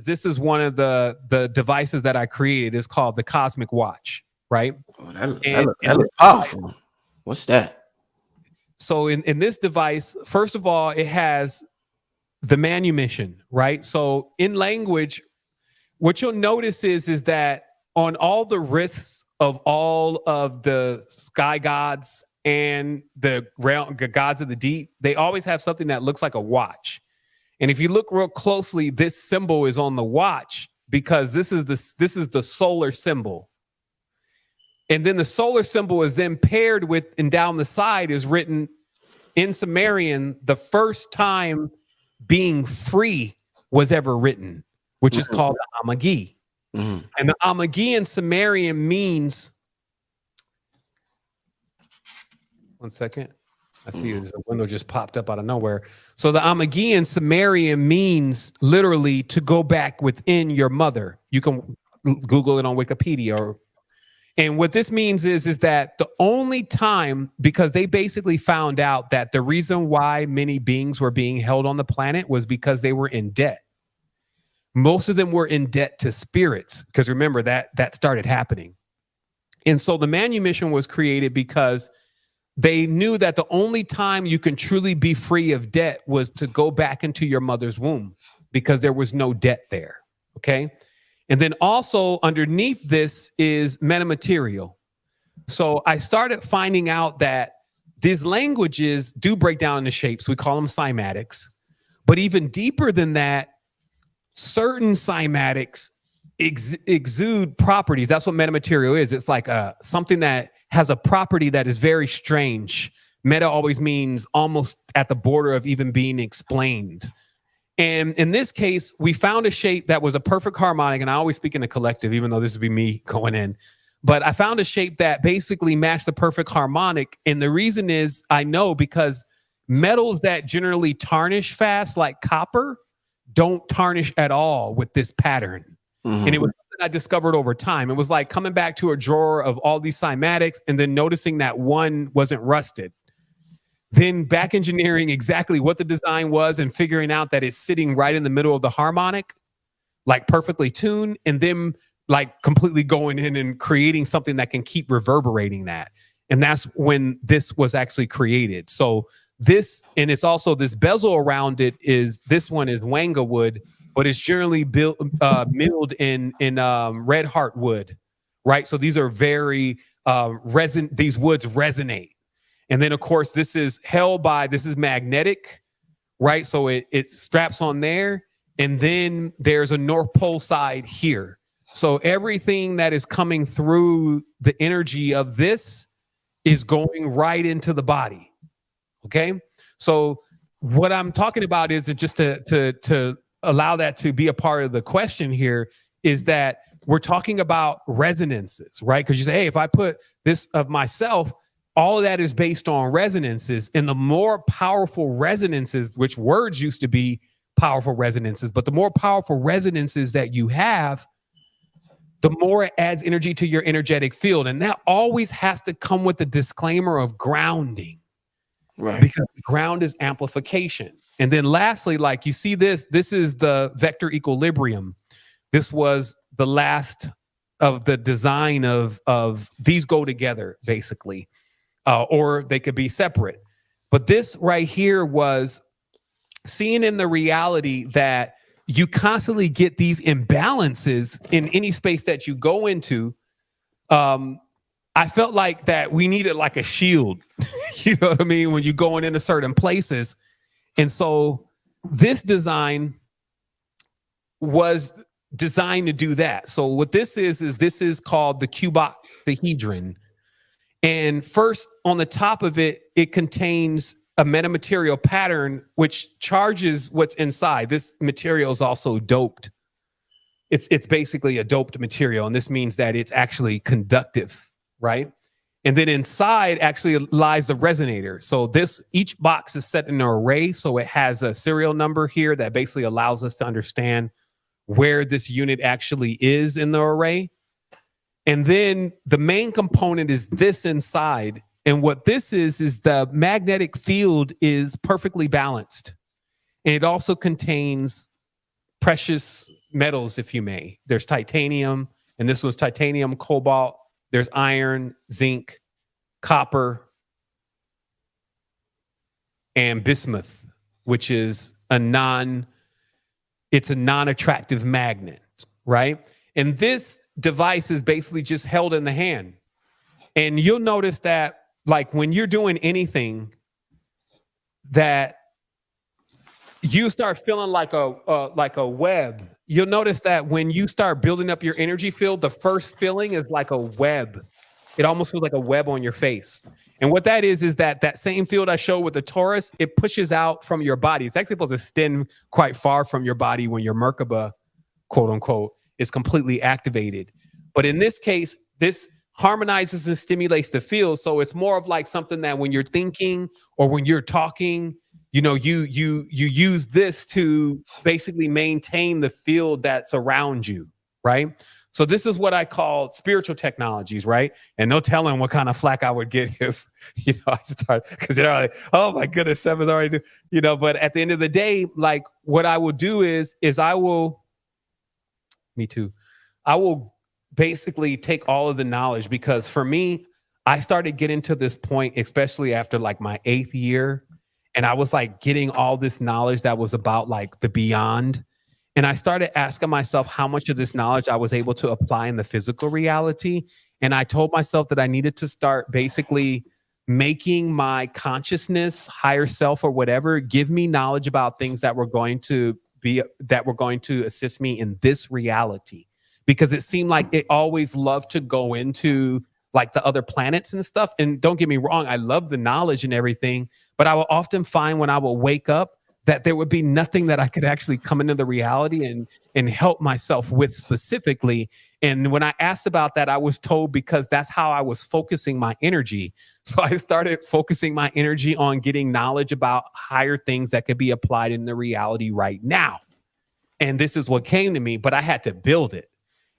This is one of the devices that I created. It's called the Cosmic Watch, right? Oh, that looks powerful. What's that? So in this device, first of all, it has the manumission, right? So in language, what you'll notice is that on all the risks of all of the sky gods and the gods of the deep, they always have something that looks like a watch. And if you look real closely, this symbol is on the watch because this is the solar symbol. And then the solar symbol is then paired with, and down the side is written in Sumerian, the first time being free was ever written, which is called the Amagi. And the Amagi in Sumerian means, one second. I see a window just popped up out of nowhere. So the Amagi in Sumerian means literally to go back within your mother. You can Google it on Wikipedia. And what this means is that the only time, because they basically found out that the reason why many beings were being held on the planet was because they were in debt. Most of them were in debt to spirits, because remember that started happening. And so the manumission was created because they knew that the only time you can truly be free of debt was to go back into your mother's womb, because there was no debt there. Okay. And then also underneath this is metamaterial. So I started finding out that these languages do break down into shapes. We call them cymatics. But even deeper than that, certain cymatics exude properties. That's what metamaterial is. It's like something that has a property that is very strange. Meta always means almost at the border of even being explained. And in this case, we found a shape that was a perfect harmonic. And I always speak in the collective, even though this would be me going in. But I found a shape that basically matched the perfect harmonic. And the reason is I know because metals that generally tarnish fast, like copper, don't tarnish at all with this pattern. And it was something I discovered over time. It was like coming back to a drawer of all these cymatics and then noticing that one wasn't rusted. Then back engineering exactly what the design was and figuring out that it's sitting right in the middle of the harmonic, like perfectly tuned, and then like completely going in and creating something that can keep reverberating that. And that's when this was actually created. So this, and it's also this bezel around it is, this one is wanga wood, but it's generally milled in red heart wood, right? So these are very these woods resonate. And then, of course, this is magnetic, right? So it straps on there. And then there's a North Pole side here. So everything that is coming through the energy of this is going right into the body. Okay? So what I'm talking about is just to allow that to be a part of the question here is that we're talking about resonances, right? Because you say, hey, if I put this of myself, all of that is based on resonances, and the more powerful resonances, which words used to be powerful resonances, but the more powerful resonances that you have, the more it adds energy to your energetic field. And that always has to come with the disclaimer of grounding, right? Because ground is amplification. And then lastly, like you see this is the vector equilibrium. This was the last of the design of these go together, basically. Or they could be separate. But this right here was seeing in the reality that you constantly get these imbalances in any space that you go into. I felt like that we needed like a shield, you know what I mean, when you're going into certain places. And so this design was designed to do that. So what this is called the cuboctahedron. And first, on the top of it, it contains a metamaterial pattern which charges what's inside. This material is also doped. It's basically a doped material, and this means that it's actually conductive, right? And then inside actually lies the resonator. So each box is set in an array, so it has a serial number here that basically allows us to understand where this unit actually is in the array. And then the main component is this inside. And what this is the magnetic field is perfectly balanced. And it also contains precious metals, if you may. There's titanium, and this was titanium, cobalt. There's iron, zinc, copper, and bismuth, which is it's a non-attractive magnet, right? And this device is basically just held in the hand. And you'll notice that, like, when you're doing anything, that you start feeling like a web. You'll notice that when you start building up your energy field, the first feeling is like a web. It almost feels like a web on your face. And what that is that same field I showed with the torus, it pushes out from your body. It's actually supposed to extend quite far from your body when your Merkaba, quote unquote, is completely activated. But in this case, this harmonizes and stimulates the field. So it's more of like something that when you're thinking or when you're talking, you know, you use this to basically maintain the field that's around you, right? So this is what I call spiritual technologies, right? And no telling what kind of flack I would get if, you know, I start, because they're like, oh my goodness, Sevan's already do, you know. But at the end of the day, like, what I will do is I will basically take all of the knowledge, because for me, I started getting to this point, especially after like my 8th year, and I was like getting all this knowledge that was about like the beyond. And I started asking myself how much of this knowledge I was able to apply in the physical reality. And I told myself that I needed to start basically making my consciousness, higher self or whatever, give me knowledge about things that were going to assist me in this reality. Because it seemed like it always loved to go into like the other planets and stuff. And don't get me wrong, I love the knowledge and everything, but I will often find when I will wake up that there would be nothing that I could actually come into the reality and help myself with specifically. And when I asked about that, I was told because that's how I was focusing my energy. So I started focusing my energy on getting knowledge about higher things that could be applied in the reality right now. And this is what came to me, but I had to build it.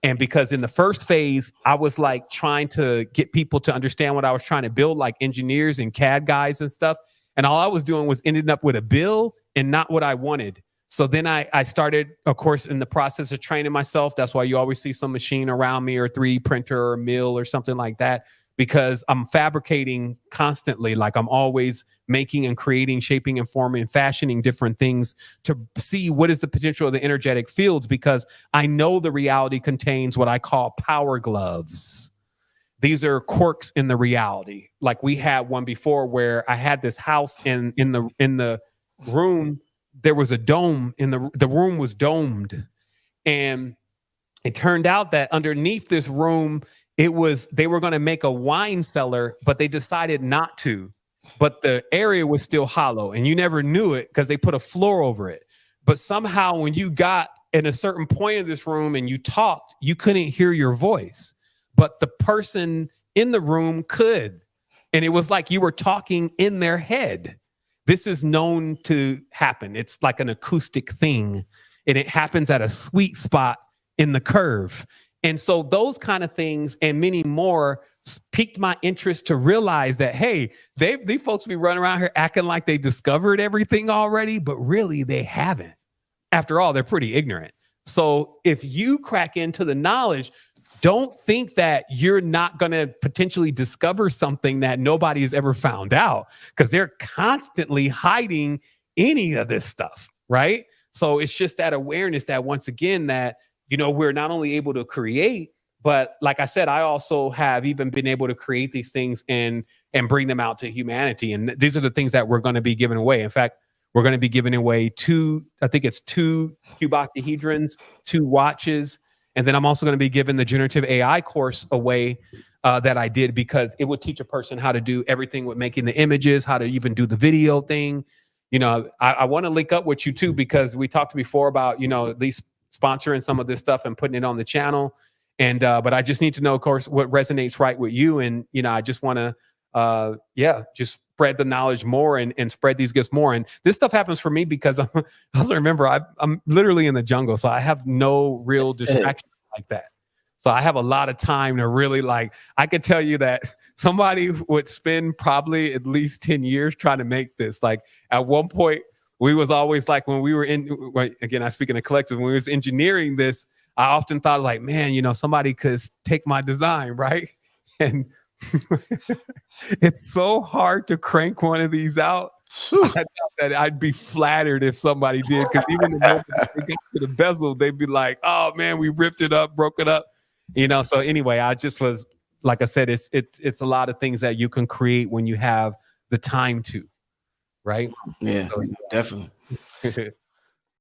And because in the first phase, I was like trying to get people to understand what I was trying to build, like engineers and CAD guys and stuff. And all I was doing was ending up with a bill and not what I wanted. So then I started, of course, in the process of training myself. That's why you always see some machine around me or 3D printer or mill or something like that, because I'm fabricating constantly. Like I'm always making and creating, shaping and forming and fashioning different things to see what is the potential of the energetic fields, because I know the reality contains what I call power gloves. These are quirks in the reality. Like we had one before where I had this house and in the room, there was a dome in the room was domed. And it turned out that underneath this room, they were going to make a wine cellar, but they decided not to. But the area was still hollow and you never knew it because they put a floor over it. But somehow when you got in a certain point of this room and you talked, you couldn't hear your voice. But the person in the room could. And it was like you were talking in their head. This is known to happen. It's like an acoustic thing. And it happens at a sweet spot in the curve. And so those kind of things and many more piqued my interest to realize that, hey, these folks be running around here acting like they discovered everything already, but really they haven't. After all, they're pretty ignorant. So if you crack into the knowledge, don't think that you're not going to potentially discover something that nobody has ever found out, because they're constantly hiding any of this stuff, right? So it's just that awareness that once again that, you know, we're not only able to create, but like I said, I also have even been able to create these things and bring them out to humanity. And these are the things that we're going to be giving away. In fact, we're going to be giving away two cuboctahedrons, 2 watches. And then I'm also going to be giving the generative AI course away that I did, because it would teach a person how to do everything with making the images, how to even do the video thing. You know, I want to link up with you too, because we talked before about, you know, at least sponsoring some of this stuff and putting it on the channel. And but I just need to know, of course, what resonates right with you. And, you know, I just want to, just spread the knowledge more and spread these gifts more. And this stuff happens for me because I also remember I'm literally in the jungle. So I have no real distraction like that. So I have a lot of time to really I could tell you that somebody would spend probably at least 10 years trying to make this. Like at one point we was always like, when we were again, I speak in a collective, when we was engineering this, I often thought like, man, somebody could take my design, right? And it's so hard to crank one of these out. I thought that I'd be flattered if somebody did, because even the moment they got to the bezel, they'd be like, oh man, we ripped it up, broke it up. So anyway, I just was, like I said, it's a lot of things that you can create when you have the time to, right? Yeah, definitely.